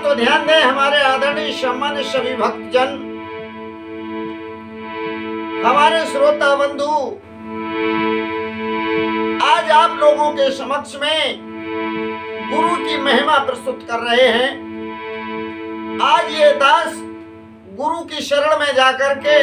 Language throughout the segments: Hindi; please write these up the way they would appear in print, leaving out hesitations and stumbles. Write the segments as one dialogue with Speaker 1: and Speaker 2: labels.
Speaker 1: तो ध्यान दें हमारे आदरणीय सम्मानित सभी भक्तजन, हमारे श्रोता बंधु, आज आप लोगों के समक्ष में गुरु की महिमा प्रस्तुत कर रहे हैं। आज ये दास गुरु की शरण में जाकर के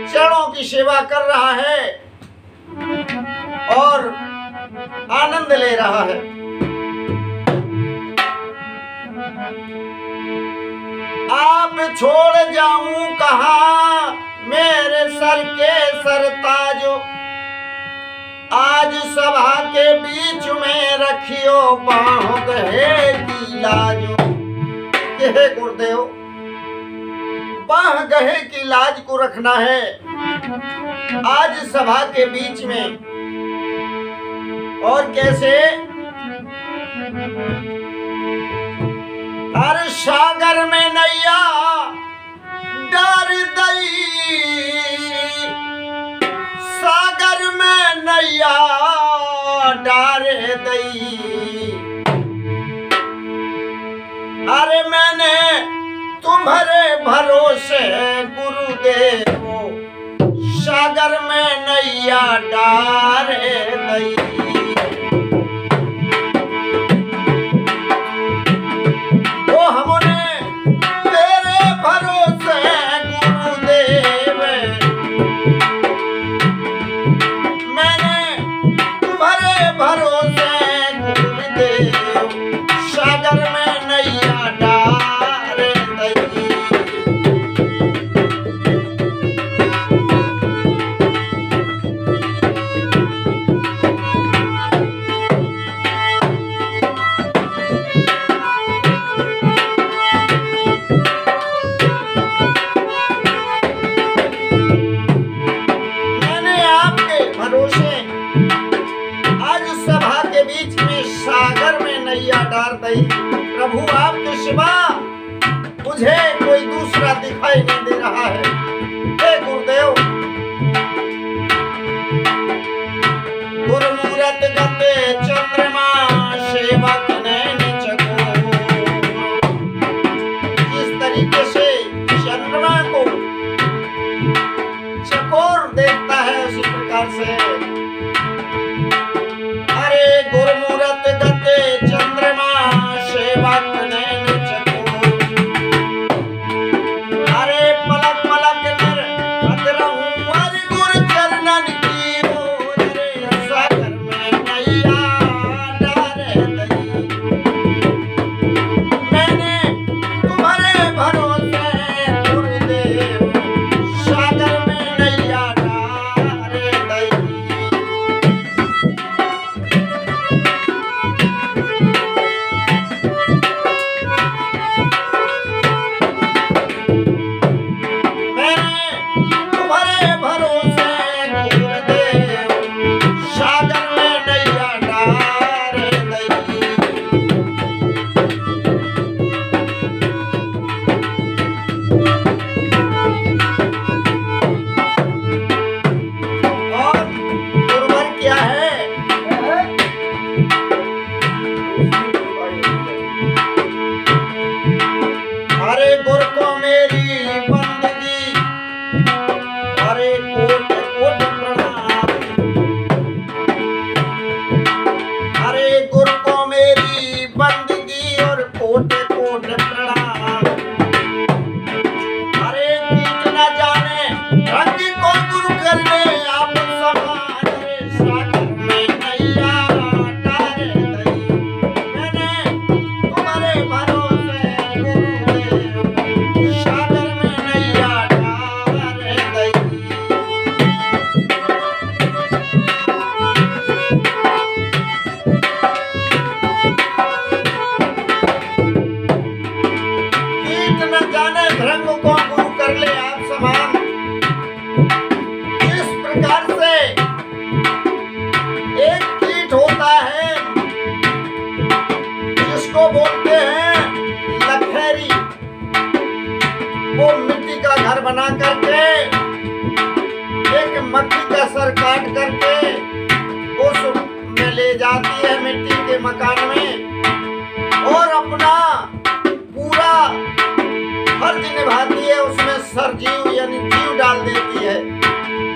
Speaker 1: चरणों की सेवा कर रहा है और आनंद ले रहा है। आप छोड़ जाऊं कहां मेरे सर के सरताजो, आज सभा के बीच में रखियो बाहों गहे की लाजो। कहे गुरुदेव, बाह गहे की लाज को रखना है आज सभा के बीच में। और कैसे? हर सागर में नैया डार दई, सागर में नैया डार दई। अरे मैंने तुम्हारे भरोसे गुरुदेव, सागर में नैया डार दई। प्रभु आपके सिवा मुझे कोई दूसरा दिखाई नहीं दे रहा है। हे गुरुदेव, गुरुमूरत गते चंद्रमा सेवक नैन चकोर। इस तरीके से चंद्रमा को चकोर देखता है, उसी प्रकार से अरे गुरुमूरत गते चंद्रमा सेवक नैन चकोर। अरे पलक पलक नर अतरहूं अर गुरु चरणन की ओर। रे सागर में नैया डार दई, मैंने तुम्हारे भरोसे गुरुदेव, सागर में नैया डार दई। बना करके एक मक्खी का सर काट करके उस में ले जाती है मिट्टी के मकान में और अपना हर जीव यानी जीव डाल देती है,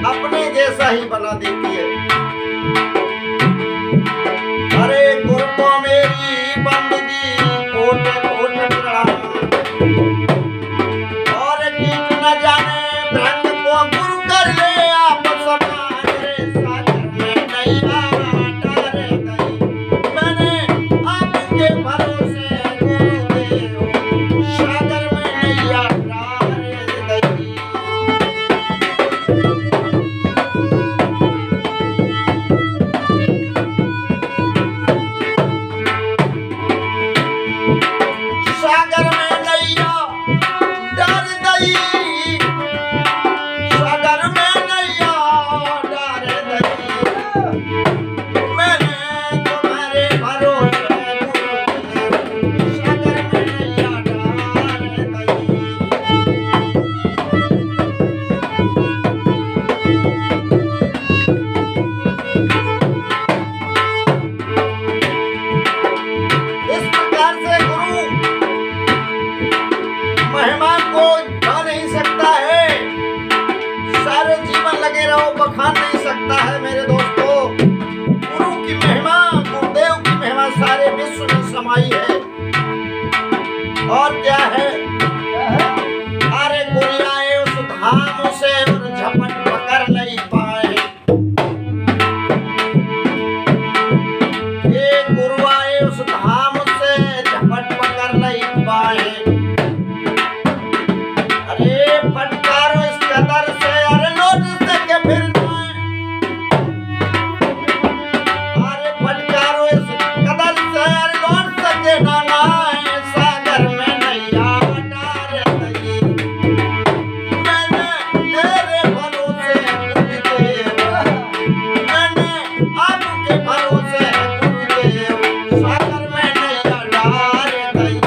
Speaker 1: अपने जैसा ही बना देती है। अरे गुरु को मेरी बंदगी कोट कोट प्रणाम, और कीट न जाने भ्रंग को गुरु कर ले आप समान। रे सागर में नैया डारे गई, मैंने आपके भरोसे गुरुदेव, सागर में नैया डारे गई। सागर में नैया डार गई, सागर में नैया डार गई, मैंने तुम्हारे भरोसे गुरुदेव, सागर में नैया डार गई। इस प्रकार से गुरु महिमा को ढा नहीं सकता है, सारे जीवन लगे रहो बखान नहीं सकता है। मेरे दोस्तों, गुरु की महिमा, गुरुदेव की महिमा सारे विश्व में समाई है। और क्या है? अरे गुरु आए उस धाम से और झपट पकड़ नहीं पाए, ये गुरु आए उस धाम से झपट पकड़ नहीं पाए। अरे फटकारो इस कदर से, अरे लौट सके फिर ना, अरे फटकारो इस कदर से, अरे लौट सके ना ना, सागर में नैया डार गई, मैंने तेरे भरोसे गुरुदेव, मैंने आपके भरोसे गुरुदेव, सागर में नैया डार गई।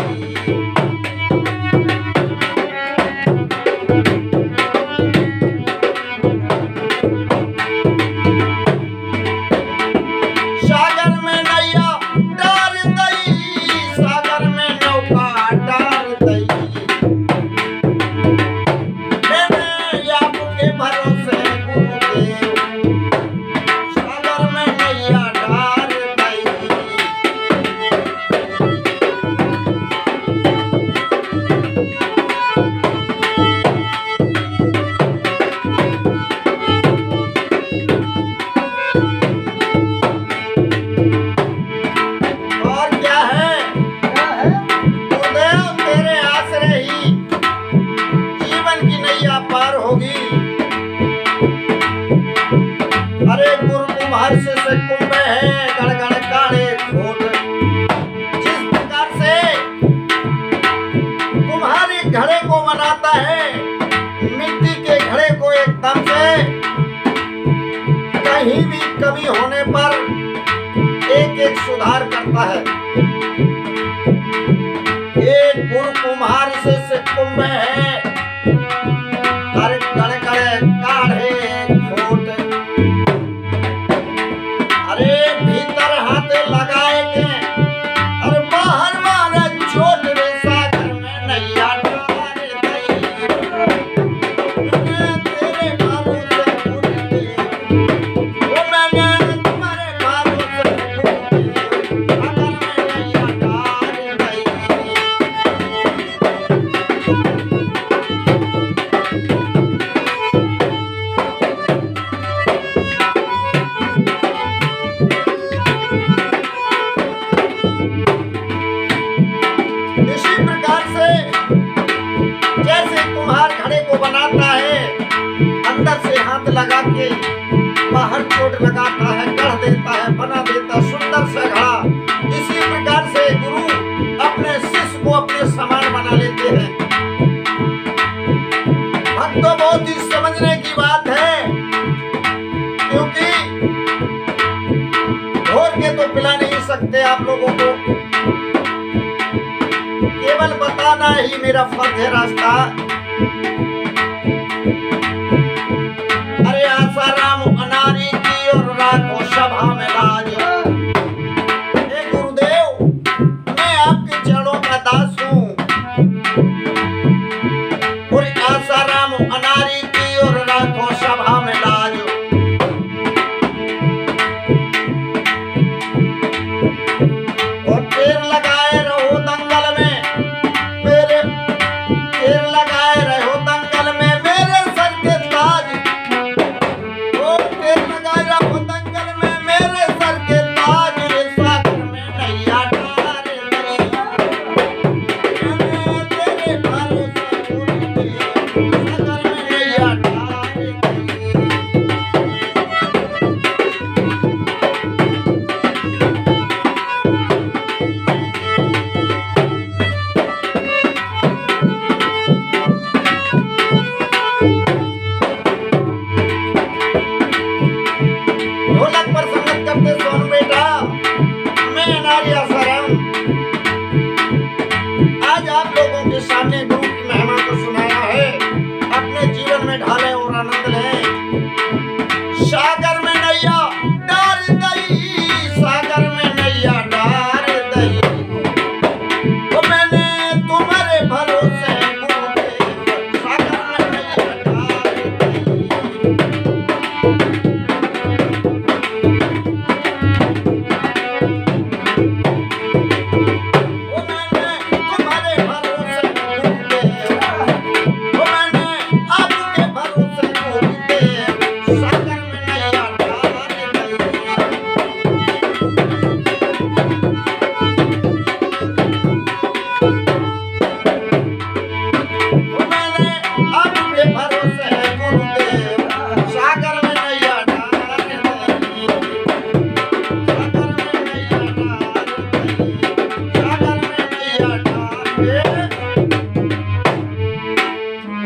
Speaker 1: सागर में नैया डार गई, सागर में नौका डार गई, मैंने आपके भरोसे गुरुदेव, सागर में नैया डार गई। और क्या है? गुरुदेव तेरे आसरे ही जीवन की नैया पार होगी। अरे गुरु कुम्हार से कुंभ है, गड़गड़ काढ़े खोट, जिस प्रकार से कुम्हारी घड़े को बनाता है, मिट्टी के घड़े को एकदम से कहीं भी कमी होने पर एक एक सुधार करता है। एक गुरु कुम्हार से कुंभ है, अरे कड़े काढ़े खोट, अरे भीतर हाथ लगाए के, अरे बाहर मारे चोट, रे सागर में नैया डार गई, मैं तेरे भरोसे गुरुदेव, ओ मैंने तुम्हारे भरोसे गुरुदेव, सागर में नैया डार गई। इसी प्रकार से जैसे कुम्हार घड़े को बनाता है, अंदर से हाथ लगा के बाहर चोट लगाता है, गढ़ देता है, बना देता है सुंदर सा घड़ा, इसी प्रकार से गुरु अपने शिष्य को अपने समान बना लेते हैं। भक्तों, बहुत ही समझने की बात है, क्योंकि घोर के तो पिला नहीं सकते आप लोगों को, केवल बताना ही मेरा फर्ज है रास्ता। अरे आसाराम अनारी की और राखो सभा में लाज, हे गुरुदेव मैं आपके चरणों का दास हूँ, और आसाराम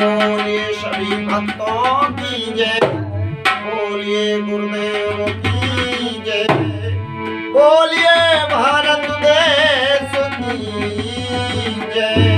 Speaker 1: बोलिए सभी भक्तों की जय, बोलिए गुरुदेव की जय, बोलिए भारत देश की जय।